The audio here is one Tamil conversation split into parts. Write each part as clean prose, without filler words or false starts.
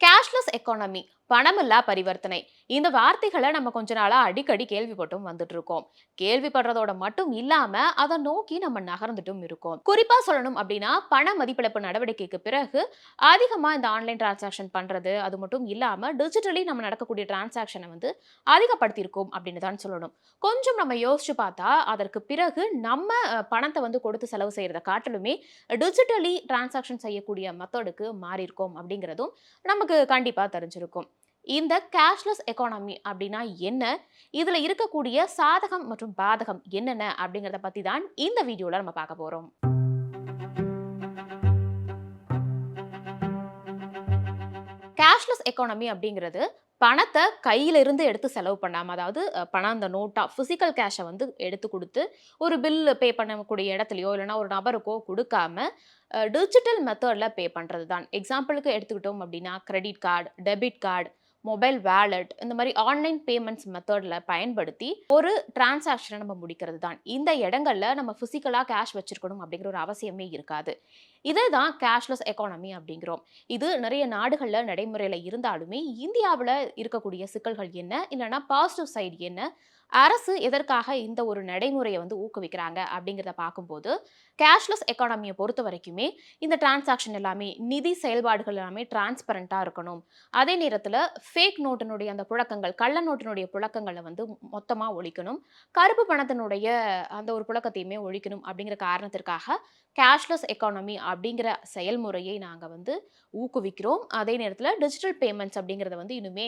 கேஷ்லெஸ் எக்கானமி பணமில்லா பரிவர்த்தனை இந்த வார்த்தைகளை நம்ம கொஞ்ச நாளா அடிக்கடி கேள்விப்பட்டும் வந்துட்டு இருக்கோம். கேள்விப்படுறதோட மட்டும் இல்லாம அதை நோக்கி நம்ம நகர்ந்துட்டும் இருக்கோம். குறிப்பா சொல்லணும் அப்படின்னா பண மதிப்பிழப்பு நடவடிக்கைக்கு பிறகு அதிகமா இந்த ஆன்லைன் டிரான்சாக்ஷன் பண்றது, அது மட்டும் இல்லாம டிஜிட்டலி நம்ம நடக்கக்கூடிய டிரான்சாக்ஷனை அதிகப்படுத்தியிருக்கோம் அப்படின்னு தான் சொல்லணும். கொஞ்சம் நம்ம யோசிச்சு பார்த்தா அதற்கு பிறகு நம்ம பணத்தை கொடுத்து செலவு செய்யறதை காட்டிலுமே டிஜிட்டலி டிரான்சாக்ஷன் செய்யக்கூடிய மெத்தடுக்கு மாறி இருக்கோம் அப்படிங்கிறதும் நமக்கு கண்டிப்பா தெரிஞ்சிருக்கும். இந்த கேஷ்லெஸ் எக்கானமி அப்படின்னா என்ன? இதுல இருக்கக்கூடிய சாதகம் மற்றும் பாதகம் என்னென்ன அப்படிங்கிறத பத்தி தான் இந்த வீடியோல நம்ம பார்க்க போறோம். கேஷ்லெஸ் எக்கானமி அப்படிங்கிறது பணத்தை கையில இருந்து எடுத்து செலவு பண்ணாம, அதாவது பணம் அந்த நோட்டா பிசிக்கல் கேஷை எடுத்து கொடுத்து ஒரு பில் பே பண்ணக்கூடிய இடத்துலயோ இல்லைன்னா ஒரு நபருக்கோ கொடுக்காம டிஜிட்டல் மெத்தட்ல பே பண்றது தான். எக்ஸாம்பிளுக்கு எடுத்துக்கிட்டோம் அப்படின்னா credit card, debit card, mobile wallet இந்த மாதிரி ஆன்லைன் பேமெண்ட்ஸ் மெத்தட்ல பயன்படுத்தி ஒரு டிரான்சாக்ஷனை நம்ம முடிக்கிறது தான். இந்த இடங்கள்ல நம்ம பிசிக்கலா கேஷ் வச்சிருக்கணும் அப்படிங்கிற ஒரு அவசியமே இருக்காது. இதுதான் கேஷ்லெஸ் எக்கானமி அப்படிங்கிறோம். இது நிறைய நாடுகள்ல நடைமுறையில இருந்தாலுமே இந்தியாவுல இருக்கக்கூடிய சிக்கல்கள் என்ன, இல்லைன்னா பாசிட்டிவ் சைடு என்ன, அரசு எதற்காக இந்த ஒரு நடைமுறையை ஊக்குவிக்கிறாங்க அப்படிங்கிறத பார்க்கும்போது, கேஷ்லெஸ் எக்கானமியை பொறுத்த வரைக்குமே இந்த டிரான்சாக்ஷன் எல்லாமே நிதி செயல்பாடுகள் எல்லாமே டிரான்ஸ்பரண்டா இருக்கணும். அதே நேரத்துல ஃபேக் நோட்டினுடைய அந்த புழக்கங்கள், கள்ள நோட்டினுடைய புழக்கங்களை மொத்தமா ஒழிக்கணும். கருப்பு பணத்தினுடைய அந்த ஒரு புழக்கத்தையுமே ஒழிக்கணும் அப்படிங்கிற காரணத்திற்காக கேஷ்லெஸ் எக்கானமி அப்படிங்கிற செயல்முறையை நாங்க ஊக்குவிக்கிறோம். அதே நேரத்துல டிஜிட்டல் பேமெண்ட்ஸ் அப்படிங்கிறத இன்னுமே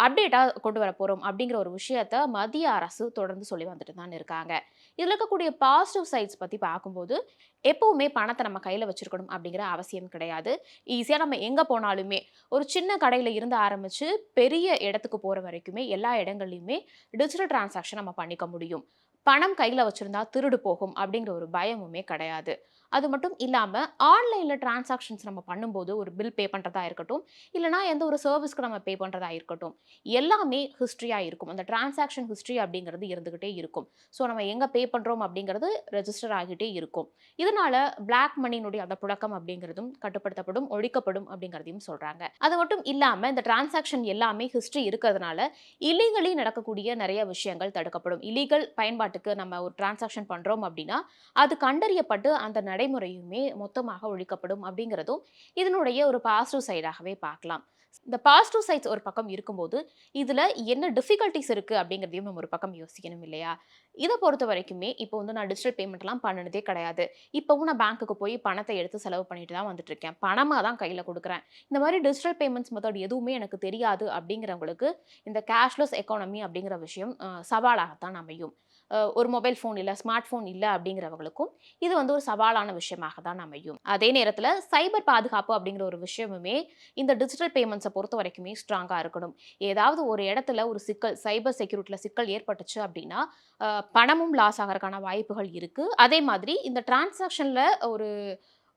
அப்டேட்டா கொண்டு வர போறோம் அப்படிங்கிற ஒரு விஷயத்த மத்திய அரசு தொடர்ந்து சொல்லி வந்துட்டு தான் இருக்காங்க. இதுல இருக்கக்கூடிய பாசிட்டிவ் சைட்ஸ் பத்தி பார்க்கும்போது, எப்பவுமே பணத்தை நம்ம கையில வச்சிருக்கணும் அப்படிங்கிற அவசியம் கிடையாது. ஈஸியா நம்ம எங்க போனாலுமே ஒரு சின்ன கடையில இருந்து ஆரம்பிச்சு பெரிய இடத்துக்கு போற வரைக்குமே எல்லா இடங்கள்லயுமே டிஜிட்டல் டிரான்சாக்ஷன் நம்ம பண்ணிக்க முடியும். பணம் கையில வச்சிருந்தா திருடு போகும் அப்படிங்கிற ஒரு பயமுமே கிடையாது. அது மட்டும் இல்லாம ஆன்லைன்ல டிரான்சாக்ஷன்ஸ் நம்ம பண்ணும்போது ஒரு பில் பே பண்றதா இருக்கட்டும், இல்லைன்னா எந்த ஒரு சர்வீஸ்க்கு நம்ம பே பண்றதா இருக்கட்டும், எல்லாமே ஹிஸ்டரியா இருக்கும். அந்த டிரான்சாக்ஷன் ஹிஸ்டரி அப்படிங்கிறது இருந்துகிட்டே இருக்கும். ஸோ நம்ம எங்க பே பண்றோம் அப்படிங்கிறது ரெஜிஸ்டர் ஆகிட்டே இருக்கும். இதனால பிளாக் மணியினுடைய அந்த புழக்கம் அப்படிங்கிறதும் கட்டுப்படுத்தப்படும், ஒழிக்கப்படும் அப்படிங்கிறதையும் சொல்றாங்க. அது மட்டும் இல்லாம இந்த டிரான்சாக்ஷன் எல்லாமே ஹிஸ்டரி இருக்கிறதுனால இல்லீகலி நடக்கக்கூடிய நிறைய விஷயங்கள் தடுக்கப்படும். இல்லீகல் பயன்பாட்டுக்கு நம்ம ஒரு டிரான்சாக்ஷன் பண்றோம் அப்படின்னா அது கண்டறியப்பட்டு அந்த நடைமுறையுமே மொத்தமாக ஒழிக்கப்படும் அப்படிங்கிறதும் இதனுடைய ஒரு பாசிட்டிவ் சைடாகவே பார்க்கலாம். இந்த பாசிட்டிவ் சைட்ஸ் ஒரு பக்கம் இருக்கும்போது இதுல என்ன டிஃபிகல்ட்டிஸ் இருக்கு அப்படிங்கிறதையும் நம்ம ஒரு பக்கம் யோசிக்கணும் இல்லையா? இதை பொறுத்த வரைக்குமே இப்போ நான் டிஜிட்டல் பேமெண்ட் எல்லாம் பண்ணனதே கிடையாது. இப்பவும் நான் பேங்க்குக்கு போய் பணத்தை எடுத்து செலவு பண்ணிட்டு தான் வந்துட்டு இருக்கேன். பணமா தான் கையில கொடுக்குறேன். இந்த மாதிரி டிஜிட்டல் பேமெண்ட்ஸ் மெத்தட் எதுவுமே எனக்கு தெரியாது அப்படிங்கிறவங்களுக்கு இந்த கேஷ்லெஸ் எக்கானமி அப்படிங்கிற விஷயம் சவாலாகத்தான் அமையும். ஒரு மொபைல் ஃபோன் இல்ல, ஸ்மார்ட் ஃபோன் இல்ல அப்படிங்கிறவங்களுக்கும் இது ஒரு சவாலான விஷயமாக தான் அமையும். அதே நேரத்துல சைபர் பாதுகாப்பு அப்படிங்கிற ஒரு விஷயமுமே இந்த டிஜிட்டல் பேமெண்ட்ஸை பொறுத்த வரைக்குமே ஸ்ட்ராங்கா இருக்கணும். ஏதாவது ஒரு இடத்துல ஒரு சிக்கல், சைபர் செக்யூரிட்டில சிக்கல் ஏற்பட்டுச்சு அப்படின்னா பணமும் லாஸ் ஆகறதுக்கான வாய்ப்புகள் இருக்கு. அதே மாதிரி இந்த டிரான்சாக்ஷன்ல ஒரு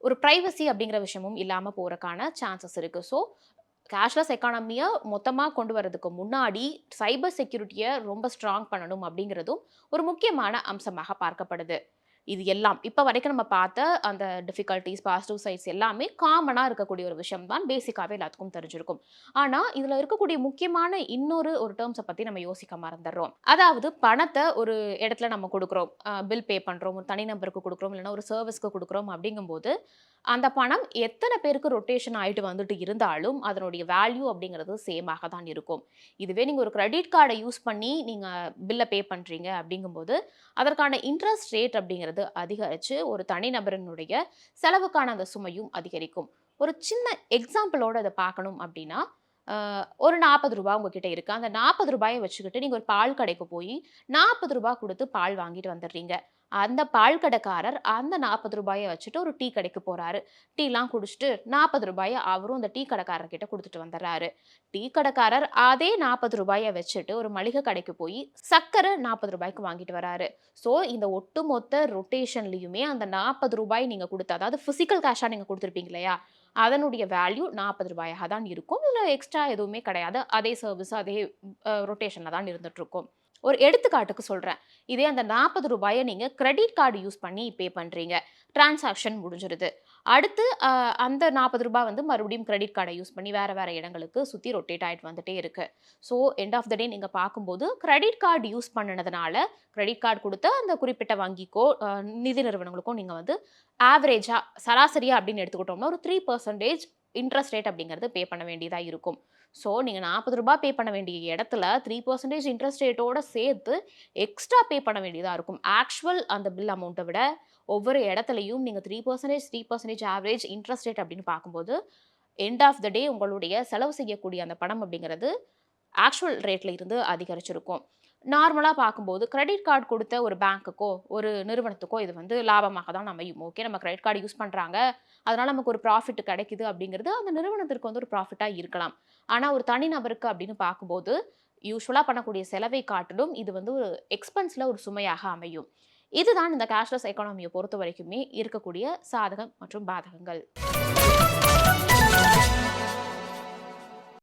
ஒரு பிரைவசி அப்படிங்கிற விஷயமும் இல்லாம போறதுக்கான சான்சஸ் இருக்கு. ஸோ கேஷ்லெஸ் எக்கானமிய மொத்தமா கொண்டு வரதுக்கு முன்னாடி சைபர் செக்யூரிட்டிய ரொம்ப ஸ்ட்ராங் பண்ணணும் அப்படிங்கிறதும் ஒரு முக்கியமான அம்சமாக பார்க்கப்படுது. இது எல்லாம் இப்ப வரைக்கும் நம்ம பார்த்த அந்த டிஃபிகல்டீஸ், பாசிட்டிவ் சைட்ஸ் எல்லாமே காமனா இருக்கக்கூடிய ஒரு விஷயம் தான். பேசிக்காவே எல்லாத்துக்கும் தெரிஞ்சிருக்கும். ஆனா இதுல இருக்கக்கூடிய முக்கியமான இன்னொரு ஒரு டெர்ம்ஸ பத்தி நம்ம யோசிக்க மறந்துடுறோம். அதாவது பணத்த ஒரு இடத்துல நம்ம குடுக்குறோம். பில் பே பண்றோம். ஒரு தனிநபருக்கு குடுக்குறோம். இல்லைன்னா ஒரு சர்வீஸ்க்கு குடுக்குறோம் அப்படிங்கும்போது அந்த பணம் எத்தனை பேருக்கு ரொட்டேஷன் ஆயிட்டு வந்துட்டு இருந்தாலும் அதனுடைய வேல்யூ அப்படிங்கிறது சேமாக தான் இருக்கும். இதுவே நீங்க ஒரு கிரெடிட் கார்டை யூஸ் பண்ணி நீங்க பில்ல பே பண்றீங்க அப்படிங்கும்போது அதற்கான இன்ட்ரெஸ்ட் ரேட் அப்படிங்கிறது அதிகரிச்சு ஒரு தனிநபரினுடைய செலவுக்கான அந்த சுமையும் அதிகரிக்கும். ஒரு சின்ன எக்ஸாம்பிளோட அதை பார்க்கணும் அப்படின்னா ஒரு ரூ. 40 உங்ககிட்ட இருக்கு. அந்த ரூ. 40 வச்சுக்கிட்டு நீங்க ஒரு பால் கடைக்கு போய் ரூ. 40 குடுத்து பால் வாங்கிட்டு வந்துடுறீங்க. அந்த பால் கடைக்காரர் அந்த ரூ. 40 வச்சுட்டு ஒரு டீ கடைக்கு போறாரு. டீலாம் குடிச்சிட்டு ரூ. 40 அவரும் அந்த டீ கடைக்காரர்கிட்ட குடுத்துட்டு வந்துடுறாரு. டீ கடைக்காரர் அதே ரூ. 40 வச்சுட்டு ஒரு மளிகை கடைக்கு போய் சர்க்கரை ரூ. 40 வாங்கிட்டு வராரு. ஸோ இந்த ஒட்டுமொத்த ரொட்டேஷன்லயுமே அந்த ரூ. 40 நீங்க குடுத்த, அதாவது பிசிக்கல் கேஷா நீங்க குடுத்துருப்பீங்க இல்லையா? அதனுடைய வேல்யூ ரூ. 40 தான் இருக்கும். இதுல எக்ஸ்ட்ரா எதுவுமே கிடையாது. அதே சர்வீஸ், அதே ரொட்டேஷன்ல தான் இருந்துட்டு இருக்கும். ஒரு எடுத்துக்காட்டுக்கு சொல்றேன். இதே அந்த ரூ. 40 நீங்க கிரெடிட் கார்டு யூஸ் பண்ணி பே பண்றீங்க. டிரான்சாக்ஷன் முடிஞ்சிருது. அடுத்து அந்த ரூ. 40 வந்து மறுபடியும் கிரெடிட் கார்ட யூஸ் பண்ணி வேற வேற இடங்களுக்கு சுத்தி ரொட்டேட் ஆயிட்டு வந்துட்டே இருக்கு. So end of the day நீங்க பார்க்கும்போது கிரெடிட் கார்டு யூஸ் பண்ணுனதுனால, கிரெடிட் கார்டு குடுத்த அந்த குறிப்பிட்ட வங்கிக்கோ, நிதி நிறுவனங்களுக்கோ நீங்க வந்து ஆவரேஜா சராசரியா அப்படின்னு எடுத்துக்கிட்டோம்னா, ஒரு 3% இன்ட்ரெஸ்ட் ரேட் அப்படிங்கிறது பே பண்ண வேண்டியதா இருக்கும். ஸோ நீங்க ரூ. 40 பே பண்ண வேண்டிய இடத்துல 3% இன்ட்ரெஸ்ட் ரேட்டோட சேர்த்து எக்ஸ்ட்ரா பே பண்ண வேண்டியதா இருக்கும். ஆக்சுவல் அந்த பில் அமௌண்ட்ட விட ஒவ்வொரு இடத்துலயும் நீங்க 3% ஆவரேஜ் இன்ட்ரெஸ்ட் ரேட் அப்படின்னு பார்க்கும்போது, எண்ட் ஆஃப் த டே உங்களுடைய செலவு செய்யக்கூடிய அந்த பணம் அப்படிங்கிறது ஆக்சுவல் ரேட்ல இருந்து அதிகரிச்சிருக்கும். நார்மலா பார்க்கும்போது கிரெடிட் கார்டு கொடுத்த ஒரு பேங்க்குக்கோ, ஒரு நிறுவனத்துக்கோ இது வந்து லாபமாக தான் அமையும். ஓகே நம்ம கிரெடிட் கார்டு யூஸ் பண்றாங்க. அதனால நமக்கு ஒரு ப்ராஃபிட் கிடைக்குது அப்படிங்கிறது அந்த நிறுவனத்திற்கு வந்து ஒரு ப்ராஃபிட்டா இருக்கலாம். ஆனா ஒரு தனிநபருக்கு அப்படின்னு பார்க்கும்போது, யூசுவலா பண்ணக்கூடிய செலவை காட்டிலும் இது வந்து ஒரு எக்ஸ்பென்ஸ்ல ஒரு சுமையாக அமையும். இதுதான் இந்த கேஷ்லெஸ் எக்கானமிய பொறுத்தவரைக்குமே இருக்கக்கூடிய சாதகம் மற்றும் பாதகங்கள்.